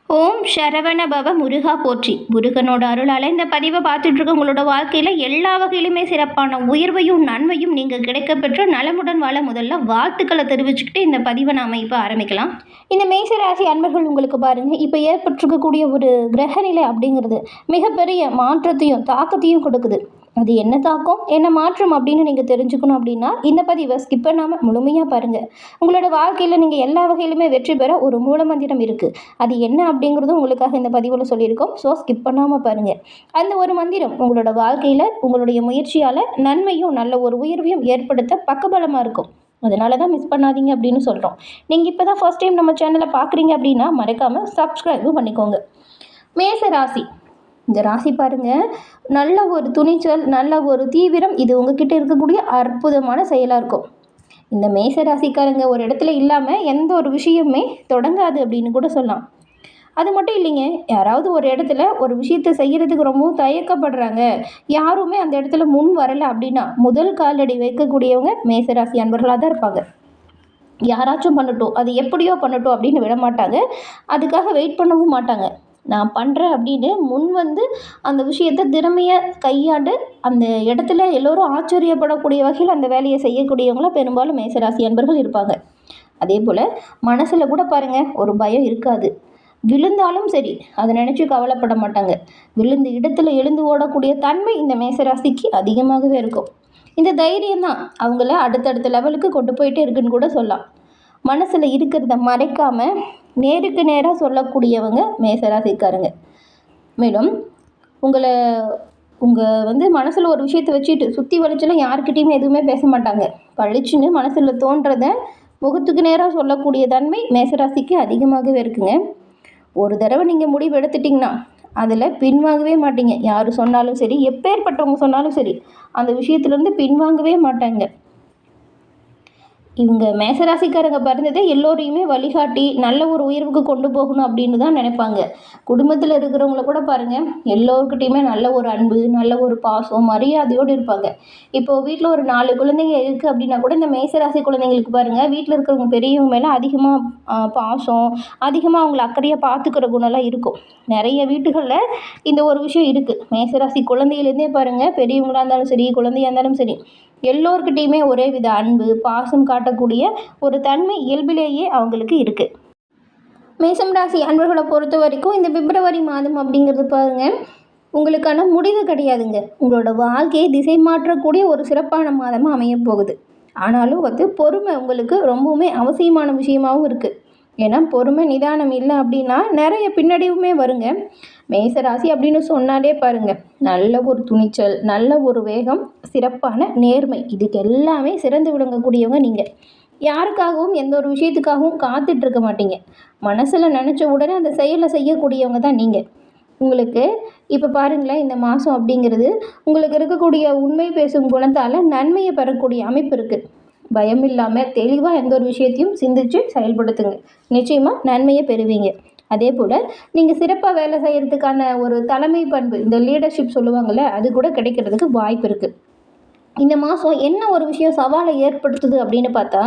ஓம் சரவண பவ முருகா போற்றி. முருகனோட அருளால் இந்த பதிவை பார்த்துட்டு இருக்க உங்களோட வாழ்க்கையில் எல்லா வகையிலுமே சிறப்பான உயர்வையும் நன்மையும் நீங்கள் கிடைக்கப்பெற்று நலமுடன் வாழ முதல்ல வாழ்த்துக்களை தெரிவிச்சுக்கிட்டு இந்த பதிவை நாம் இப்போ ஆரம்பிக்கலாம். இந்த மேசராசி அன்பர்கள் உங்களுக்கு பாருங்கள், இப்போ ஏற்பட்டிருக்கக்கூடிய ஒரு கிரகநிலை அப்படிங்கிறது மிகப்பெரிய மாற்றத்தையும் தாக்கத்தையும் கொடுக்குது. அது என்ன தாக்கம் என்ன மாற்றம் அப்படின்னு நீங்கள் தெரிஞ்சுக்கணும் அப்படின்னா இந்த பதிவை ஸ்கிப் பண்ணாமல் முழுமையாக பாருங்கள். உங்களோட வாழ்க்கையில் நீங்கள் எல்லா வகையிலுமே வெற்றி பெற ஒரு மூலமந்திரம் இருக்குது. அது என்ன அப்படிங்கிறதும் உங்களுக்காக இந்த பதிவில் சொல்லியிருக்கோம். ஸோ ஸ்கிப் பண்ணாமல் பாருங்கள். அந்த ஒரு மந்திரம் உங்களோட வாழ்க்கையில் உங்களுடைய முயற்சியால் நன்மையும் நல்ல ஒரு உயர்வையும் ஏற்படுத்த பக்கபலமாக இருக்கும். அதனால தான் மிஸ் பண்ணாதீங்க அப்படின்னு சொல்கிறோம். நீங்கள் இப்போ தான் ஃபர்ஸ்ட் டைம் நம்ம சேனலை பார்க்குறீங்க அப்படின்னா மறக்காமல் சப்ஸ்கிரைபும் பண்ணிக்கோங்க. மேச ராசி, இந்த ராசி பாருங்கள், நல்ல ஒரு துணிச்சல், நல்ல ஒரு தீவிரம், இது உங்ககிட்ட இருக்கக்கூடிய அற்புதமான செயலாக இருக்கும். இந்த மேச ராசிக்காரங்க ஒரு இடத்துல இல்லாமல் எந்த ஒரு விஷயமே தொடங்காது அப்படின்னு கூட சொல்லலாம். அது மட்டும் இல்லைங்க, யாராவது ஒரு இடத்துல ஒரு விஷயத்தை செய்கிறதுக்கு ரொம்பவும் தயக்கப்படுறாங்க, யாருமே அந்த இடத்துல முன் வரலை அப்படின்னா முதல் காலடி வைக்கக்கூடியவங்க மேசராசி அன்பர்களாக தான் இருப்பாங்க. யாராச்சும் பண்ணட்டும், அது எப்படியோ பண்ணட்டும் அப்படின்னு விட மாட்டாங்க. அதுக்காக வெயிட் பண்ணவும் மாட்டாங்க. நான் பண்ணுறேன் அப்படின்னு முன் வந்து அந்த விஷயத்தை திறமையாக கையாண்டு அந்த இடத்துல எல்லோரும் ஆச்சரியப்படக்கூடிய வகையில் அந்த வேலையை செய்யக்கூடியவங்களாம் பெரும்பாலும் மேசராசி அன்பர்கள் இருப்பாங்க. அதே போல் மனசில் கூட பாருங்கள், ஒரு பயம் இருக்காது. விழுந்தாலும் சரி அதை நினச்சி கவலைப்பட மாட்டாங்க. விழுந்த இடத்துல எழுந்து ஓடக்கூடிய தன்மை இந்த மேசராசிக்கு அதிகமாகவே இருக்கும். இந்த தைரியம் தான் அவங்கள அடுத்தடுத்த லெவலுக்கு கொண்டு போயிட்டே இருக்குன்னு கூட சொல்லலாம். மனசில் இருக்கிறத மறைக்காமல் நேருக்கு நேராக சொல்லக்கூடியவங்க மேசராசிக்காரங்க. மேலும் உங்களை மனசில் ஒரு விஷயத்தை வச்சுட்டு சுற்றி வலிச்செல்லாம் யாருக்கிட்டையுமே எதுவுமே பேச மாட்டாங்க. பழிச்சுன்னு மனசில் தோன்றதை முகத்துக்கு நேராக சொல்லக்கூடிய தன்மை மேசராசிக்கு அதிகமாகவே இருக்குங்க. ஒரு தடவை நீங்கள் முடிவு எடுத்துட்டிங்கன்னா அதில் பின்வாங்கவே மாட்டீங்க. யார் சொன்னாலும் சரி, எப்பேற்பட்டவங்க சொன்னாலும் சரி, அந்த விஷயத்துலேருந்து பின்வாங்கவே மாட்டாங்க. இவங்க மேசராசிக்காரங்க பிறந்ததே எல்லோரையுமே வழிகாட்டி நல்ல ஒரு உயர்வுக்கு கொண்டு போகணும் அப்படின்னு தான் நினைப்பாங்க. குடும்பத்தில் இருக்கிறவங்கள கூட பாருங்கள், எல்லோருக்கிட்டையுமே நல்ல ஒரு அன்பு, நல்ல ஒரு பாசம், மரியாதையோடு இருப்பாங்க. இப்போது வீட்டில் ஒரு 4 குழந்தைங்க இருக்குது அப்படின்னா கூட இந்த மேசராசி குழந்தைங்களுக்கு பாருங்கள், வீட்டில் இருக்கிறவங்க பெரியவங்க மேலே அதிகமாக பாசம், அதிகமாக அவங்கள அக்கறையாக பார்த்துக்கிற குணம்லாம் இருக்கும். நிறைய வீட்டுகளில் இந்த ஒரு விஷயம் இருக்குது. மேசராசி குழந்தையிலேருந்தே பாருங்கள், பெரியவங்களாக இருந்தாலும் சரி, குழந்தையாக இருந்தாலும் சரி, எல்லோருக்கிட்டையுமே ஒரே வித அன்பு பாசம் காட்டக்கூடிய ஒரு தன்மை இயல்பிலேயே அவங்களுக்கு இருக்குது. மேசம் ராசி அன்பர்களை பொறுத்த வரைக்கும் இந்த பிப்ரவரி மாதம் அப்படிங்கிறது பாருங்கள், உங்களுக்கான முடிவு கிடையாதுங்க. உங்களோட வாழ்க்கையை திசை மாற்றக்கூடிய ஒரு சிறப்பான மாதமாக அமைய போகுது. ஆனாலும் பொறுமை உங்களுக்கு ரொம்பவுமே அவசியமான விஷயமாகவும் இருக்குது. ஏன்னா பொறுமை நிதானம் இல்லை அப்படின்னா நிறைய பின்னடைவுமே வருங்க. மேசராசி அப்படின்னு சொன்னாலே பாருங்கள், நல்ல ஒரு துணிச்சல், நல்ல ஒரு வேகம், சிறப்பான நேர்மை, இதுக்கு எல்லாமே சிறந்து விளங்கக்கூடியவங்க நீங்கள். யாருக்காகவும் எந்த ஒரு விஷயத்துக்காகவும் காத்துட்ருக்க மாட்டீங்க. மனசில் நினச்ச உடனே அந்த செயலை செய்யக்கூடியவங்க தான் நீங்கள். உங்களுக்கு இப்போ பாருங்களேன், இந்த மாதம் அப்படிங்கிறது உங்களுக்கு இருக்கக்கூடிய உண்மை பேசும் குணத்தால் நன்மையை பெறக்கூடிய அமைப்பு இருக்குது. பயம் இல்லாமல் தெளிவாக எந்த ஒரு விஷயத்தையும் சிந்தித்து செயல்படுத்துங்க. நிச்சயமாக நன்மையை பெறுவீங்க. அதே போல் நீங்கள் சிறப்பாக வேலை செய்கிறதுக்கான ஒரு தலைமை பண்பு, இந்த லீடர்ஷிப் சொல்லுவாங்கள்ல, அது கூட கிடைக்கிறதுக்கு வாய்ப்பு இருக்குது. இந்த மாதம் என்ன ஒரு விஷயம் சவாலை ஏற்படுத்துது அப்படின்னு பார்த்தா,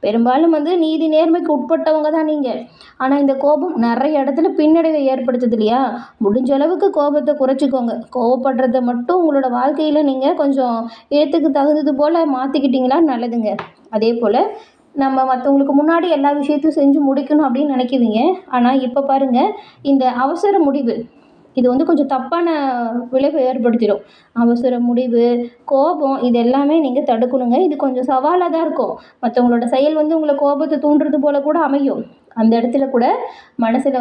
பெரும்பாலும் நீதி நேர்மைக்கு உட்பட்டவங்க தான் நீங்கள். ஆனால் இந்த கோபம் நிறைய இடத்துல பின்னடைவை ஏற்படுத்துது இல்லையா? முடிஞ்ச அளவுக்கு கோபத்தை குறைச்சிக்கோங்க. கோபப்படுறத மட்டும் உங்களோட வாழ்க்கையில் நீங்கள் கொஞ்சம் ஏற்றுக்கு தகுந்தது போல் மாற்றிக்கிட்டிங்களா நல்லதுங்க. அதே போல் நம்ம மற்றவங்களுக்கு முன்னாடி எல்லா விஷயத்தையும் செஞ்சு முடிக்கணும் அப்படின்னு நினைக்குவீங்க. ஆனால் இப்போ பாருங்கள், இந்த அவசர முடிவு இது கொஞ்சம் தப்பான விளைவை ஏற்படுத்திடும். அவசர முடிவு, கோபம், இது எல்லாமே நீங்கள் தடுக்கணுங்க. இது கொஞ்சம் சவாலாக தான் இருக்கும். மற்றவங்களோட செயல் உங்களை கோபத்தை தூண்டுறது போல் கூட அமையும். அந்த இடத்துல கூட மனசில்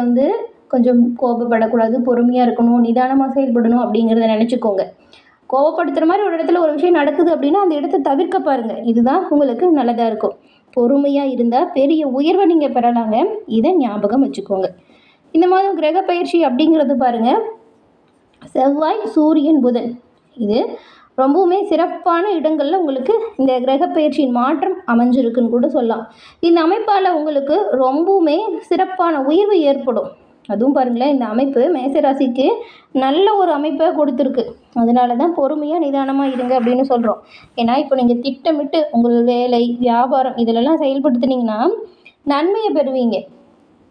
கொஞ்சம் கோபப்படக்கூடாது, பொறுமையாக இருக்கணும், நிதானமாக செயல்படணும் அப்படிங்கிறத நினச்சிக்கோங்க. கோபப்படுத்துகிற மாதிரி ஒரு இடத்துல ஒரு விஷயம் நடக்குது அப்படின்னா அந்த இடத்த தவிர்க்க பாருங்கள். இதுதான் உங்களுக்கு நல்லதாக இருக்கும். பொறுமையாக இருந்தால் பெரிய உயர்வை நீங்கள் பெறலாங்க. இதை ஞாபகம் வச்சுக்கோங்க. இந்த மாதம் கிரக பயிற்சி அப்படிங்கிறது பாருங்கள், செவ்வாய், சூரியன், புதன், இது ரொம்பவுமே சிறப்பான இடங்களில் உங்களுக்கு இந்த கிரக பயிற்சியின் மாற்றம் அமைஞ்சிருக்குன்னு கூட சொல்லலாம். இந்த அமைப்பால் உங்களுக்கு ரொம்பவுமே சிறப்பான உயர்வு ஏற்படும். அதுவும் பாருங்களேன், இந்த அமைப்பு மேசராசிக்கு நல்ல ஒரு அமைப்பை கொடுத்துருக்கு. அதனால தான் பொறுமையாக நிதானமாக இருங்க அப்படின்னு சொல்கிறோம். ஏன்னா இப்போ நீங்கள் திட்டமிட்டு உங்கள் வேலை, வியாபாரம் இதிலெல்லாம் செயல்படுத்துனீங்கன்னா நன்மையை பெறுவீங்க.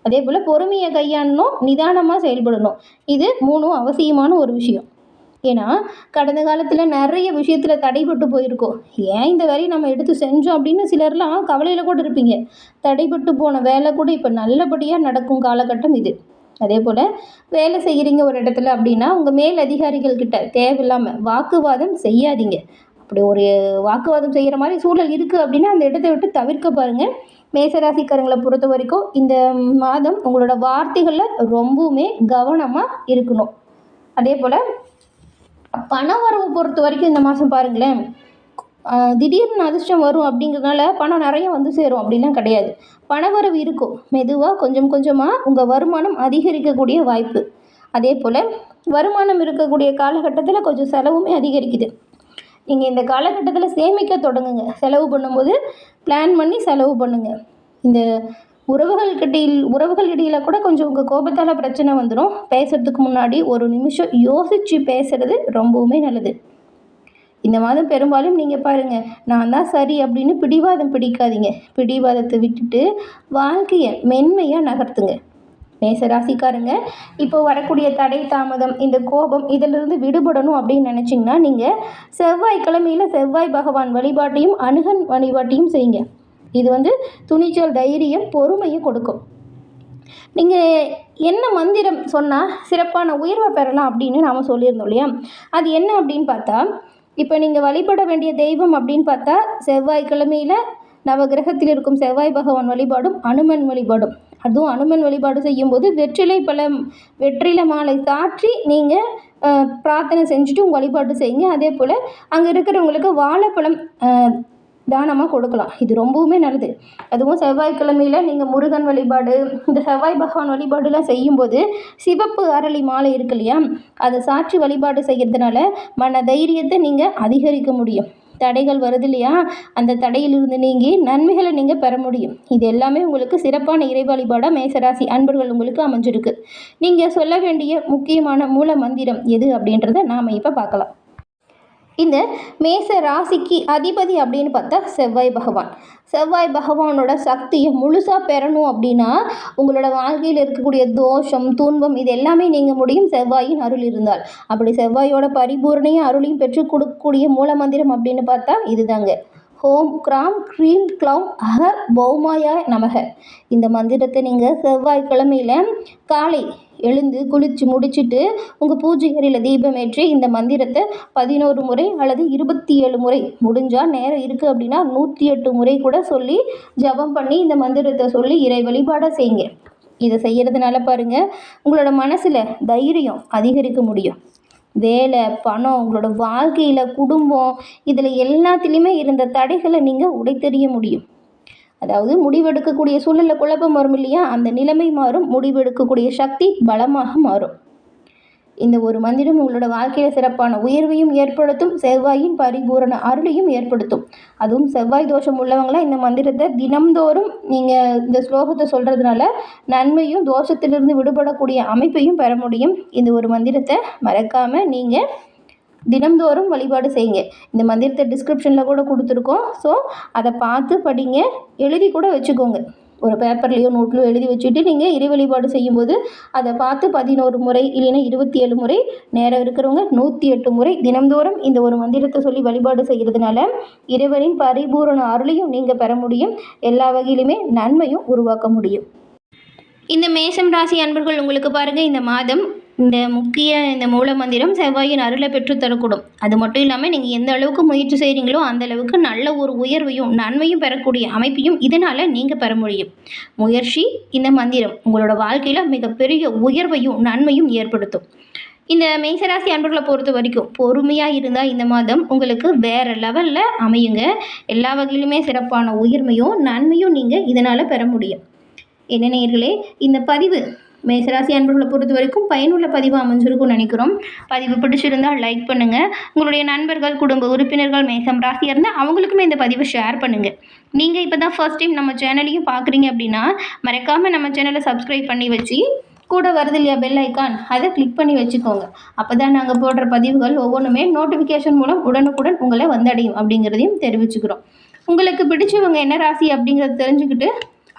அதே போல் பொறுமையை கையாளணும், நிதானமாக செயல்படணும். இது 3ம் அவசியமான ஒரு விஷயம். ஏன்னா கடந்த காலத்தில் நிறைய விஷயத்தில் தடைப்பட்டு போயிருக்கோம். ஏன் இந்த வேலையை நம்ம எடுத்து செஞ்சோம் அப்படின்னு சிலர்லாம் கவலையில் கூட இருப்பீங்க. தடைப்பட்டு போன வேலை கூட இப்போ நல்லபடியாக நடக்கும் காலகட்டம் இது. அதே போல் வேலை செய்கிறீங்க ஒரு இடத்துல அப்படின்னா உங்கள் மேல் அதிகாரிகள் கிட்ட தேவையில்லாமல் வாக்குவாதம் செய்யாதீங்க. அப்படி ஒரு வாக்குவாதம் செய்கிற மாதிரி சூழல் இருக்குது அப்படின்னா அந்த இடத்த விட்டு தவிர்க்க பாருங்கள். மேசராசிக்காரங்களை பொறுத்த வரைக்கும் இந்த மாதம் உங்களோட வார்த்தைகளில் ரொம்பவுமே கவனமாக இருக்கணும். அதே போல் பண வரவு பொறுத்த வரைக்கும் இந்த மாதம் பாருங்களேன், திடீர்னு அதிர்ஷ்டம் வரும் அப்படிங்கிறதுனால பணம் நிறைய வந்து சேரும் அப்படிலாம் கிடையாது. பணவரவு இருக்கும், மெதுவாக கொஞ்சம் கொஞ்சமாக உங்கள் வருமானம் அதிகரிக்கக்கூடிய வாய்ப்பு. அதே போல் வருமானம் இருக்கக்கூடிய காலகட்டத்தில் கொஞ்சம் செலவுமே அதிகரிக்குது. நீங்கள் இந்த காலகட்டத்தில் சேமிக்க தொடங்குங்க. செலவு பண்ணும்போது பிளான் பண்ணி செலவு பண்ணுங்கள். இந்த உறவுகள் இடையில் கூட கொஞ்சம் உங்கள் கோபத்தால் பிரச்சனை வந்துடும். பேசுகிறதுக்கு முன்னாடி ஒரு நிமிஷம் யோசித்து பேசுகிறது ரொம்பவுமே நல்லது. இந்த மாதம் பெரும்பாலும் நீங்கள் பாருங்கள், நான் தான் சரி அப்படின்னு பிடிவாதம் பிடிக்காதீங்க. பிடிவாதத்தை விட்டுட்டு வாழ்க்கையை மென்மையாக நகர்த்துங்க. மேசராசிக்காரங்க, இப்போ வரக்கூடிய தடை தாமதம், இந்த கோபம் இதிலிருந்து விடுபடணும் அப்படின்னு நினச்சிங்கன்னா நீங்கள் செவ்வாய்க்கிழமையில் செவ்வாய் பகவான் வழிபாட்டையும் அணுகன் வழிபாட்டையும் செய்யுங்க. இது துணிச்சல், தைரியம், பொறுமையும் கொடுக்கும். நீங்கள் என்ன மந்திரம் சொன்னால் சிறப்பான உயர்வை பெறலாம் அப்படின்னு நாம் சொல்லியிருந்தோம் இல்லையா? அது என்ன அப்படின்னு பார்த்தா, இப்போ நீங்கள் வழிபட வேண்டிய தெய்வம் அப்படின்னு பார்த்தா செவ்வாய்க்கிழமையில் நவகிரகத்தில் இருக்கும் செவ்வாய் பகவான் வழிபாடும் அனுமன் வழிபாடும். அதுவும் அனுமன் வழிபாடு செய்யும்போது வெற்றிலை மாலை சாற்றி நீங்கள் பிரார்த்தனை செஞ்சுட்டு உங்கள் வழிபாடு செய்யுங்க. அதே போல் அங்கே இருக்கிறவங்களுக்கு வாழைப்பழம் தானமாக கொடுக்கலாம். இது ரொம்பவுமே நல்லது. அதுவும் செவ்வாய்க்கிழமையில் நீங்கள் முருகன் வழிபாடு, இந்த செவ்வாய் பகவான் வழிபாடுலாம் செய்யும்போது சிவப்பு அரளி மாலை இருக்கு இல்லையா, அதை சாற்றி வழிபாடு செய்கிறதுனால மன தைரியத்தை நீங்கள் அதிகரிக்க முடியும். தடைகள் வருது இல்லையா, அந்த தடையிலிருந்து நீங்கி நன்மைகளை நீங்கள் பெற முடியும். இது எல்லாமே உங்களுக்கு சிறப்பான இறை வழிபாடாக மேசராசி அன்பர்கள் உங்களுக்கு அமைஞ்சிருக்கு. நீங்கள் சொல்ல வேண்டிய முக்கியமான மூல மந்திரம் எது அப்படின்றத நாம் இப்போ பார்க்கலாம். இந்த மேச ராசிக்கு அதிபதி அப்படின்னு பார்த்தா செவ்வாய் பகவான். செவ்வாய் பகவானோட சக்தியை முழுசாக பெறணும் அப்படின்னா உங்களோட வாழ்க்கையில் இருக்கக்கூடிய தோஷம், துன்பம் இது எல்லாமே நீங்க முடியும் செவ்வாயின் அருள் இருந்தால். அப்படி செவ்வாயோட பரிபூர்ணையும் அருளையும் பெற்றுக் கொடுக்கக்கூடிய மூல மந்திரம் அப்படின்னு பார்த்தா இதுதாங்க. ஓம் கிராம் க்ரீம் க்ளௌம் அஹ பௌமாயாய நமக. இந்த மந்திரத்தை நீங்கள் செவ்வாய்க்கிழமையில் காலை எழுந்து குளித்து முடிச்சுட்டு உங்கள் பூஜை அறையில் தீபம் ஏற்றி இந்த மந்திரத்தை 11 முறை அல்லது 27 முறை, முடிஞ்சால் நேரம் இருக்குது அப்படின்னா 108 முறை கூட சொல்லி ஜபம் பண்ணி இந்த மந்திரத்தை சொல்லி இறை வழிபாட செய்யுங்க. இதை செய்கிறதுனால பாருங்கள், உங்களோட மனசில் தைரியம் அதிகரிக்க முடியும். வேலை, பணம், உங்களோட வாழ்க்கையில், குடும்பம் இதில் எல்லாத்துலேயுமே இருந்த தடைகளை நீங்கள் உடைத்தெறிய முடியும். அதாவது முடிவெடுக்கக்கூடிய சூழலில் குழப்பம் வரும் இல்லையா, அந்த நிலைமை மாறும். முடிவெடுக்கக்கூடிய சக்தி பலமாக மாறும். இந்த ஒரு மந்திரம் உங்களோட வாழ்க்கையில் சிறப்பான உயர்வையும் ஏற்படுத்தும், செவ்வாயின் பரிபூரண அருளையும் ஏற்படுத்தும். அதுவும் செவ்வாய் தோஷம் உள்ளவங்களாம் இந்த மந்திரத்தை தினம்தோறும் நீங்கள் இந்த ஸ்லோகத்தை சொல்கிறதுனால நன்மையும் தோஷத்திலிருந்து விடுபடக்கூடிய அமைப்பையும் பெற முடியும். இந்த ஒரு மந்திரத்தை மறக்காமல் நீங்கள் தினம்தோறும் வழிபாடு செய்யுங்க. இந்த மந்திரத்தை டிஸ்கிரிப்ஷனில் கூட கொடுத்துருக்கோம். ஸோ அதை பார்த்து படிங்க, எழுதி கூட வச்சுக்கோங்க. ஒரு பேப்பர்லேயோ நோட்லையோ எழுதி வச்சுட்டு நீங்கள் இறை வழிபாடு செய்யும்போது அதை பார்த்து 11 முறை இல்லைன்னா 27 முறை, நேரம் இருக்கிறவங்க 108 முறை தினம்தோறும் இந்த ஒரு மந்திரத்தை சொல்லி வழிபாடு செய்கிறதுனால இறைவனின் பரிபூரண அருளையும் நீங்கள் பெற முடியும். எல்லா வகையிலுமே நன்மையும் உருவாக்க முடியும். இந்த மேசம் ராசி அன்பர்கள் உங்களுக்கு பாருங்கள், இந்த மாதம் இந்த மூல மந்திரம் செவ்வாயின் அருளை பெற்றுத்தரக்கூடும். அது மட்டும் இல்லாமல் நீங்கள் எந்த அளவுக்கு முயற்சி செய்கிறீங்களோ அந்த அளவுக்கு நல்ல ஒரு உயர்வையும் நன்மையும் பெறக்கூடிய அமைப்பையும் இதனால் நீங்கள் பெற முடியும். முயற்சி, இந்த மந்திரம் உங்களோட வாழ்க்கையில் மிகப்பெரிய உயர்வையும் நன்மையும் ஏற்படுத்தும். இந்த மேசராசி அன்பர்களை பொறுத்த வரைக்கும் பொறுமையாக இருந்தால் இந்த மாதம் உங்களுக்கு வேறு லெவலில் அமையுங்க. எல்லா வகையிலுமே சிறப்பான உயர்மையும் நன்மையும் நீங்கள் இதனால் பெற முடியும். என்ன நேயர்களே, இந்த பதிவு மேசராசி அன்பர்களை பொறுத்த வரைக்கும் பயனுள்ள பதிவு அமைஞ்சிருக்கும்னு நினைக்கிறோம். பதிவு பிடிச்சிருந்தால் லைக் பண்ணுங்கள். உங்களுடைய நண்பர்கள், குடும்ப உறுப்பினர்கள் மேசம் ராசியாக இருந்தால் அவங்களுக்குமே இந்த பதிவை ஷேர் பண்ணுங்கள். நீங்கள் இப்போ தான் ஃபர்ஸ்ட் டைம் நம்ம சேனலையும் பார்க்குறீங்க அப்படின்னா மறக்காமல் நம்ம சேனலை சப்ஸ்கிரைப் பண்ணி வச்சு கூட வருது இல்லையா பெல் ஐக்கான், அதை கிளிக் பண்ணி வச்சுக்கோங்க. அப்போ தான் நாங்கள் போடுற பதிவுகள் ஒவ்வொன்றுமே நோட்டிஃபிகேஷன் மூலம் உடனுக்குடன் உங்களை வந்தடையும் அப்படிங்கிறதையும் தெரிவிச்சுக்கிறோம். உங்களுக்கு பிடிச்சவங்க என்ன ராசி அப்படிங்கிறத தெரிஞ்சுக்கிட்டு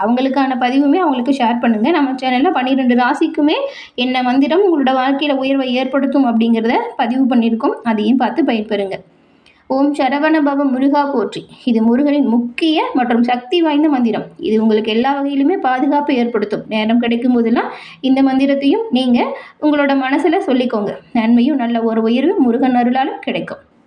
அவங்களுக்கான பதிவுமே அவங்களுக்கு ஷேர் பண்ணுங்கள். நம்ம சேனலில் 12 ராசிக்குமே என்ன மந்திரம் உங்களோட வாழ்க்கையில் உயர்வை ஏற்படுத்தும் அப்படிங்கிறத பதிவு பண்ணியிருக்கோம். அதையும் பார்த்து பயன்பெறுங்க. ஓம் சரவணபவ முருகா போற்றி. இது முருகனின் முக்கிய மற்றும் சக்தி வாய்ந்த மந்திரம். இது உங்களுக்கு எல்லா வகையிலுமே பாதுகாப்பு ஏற்படுத்தும். நேரம் கிடைக்கும் போதெல்லாம் இந்த மந்திரத்தையும் நீங்கள் உங்களோட மனசில் சொல்லிக்கோங்க. நன்மையும் நல்ல ஒரு உயர்வு முருகன் அருளாலும் கிடைக்கும்.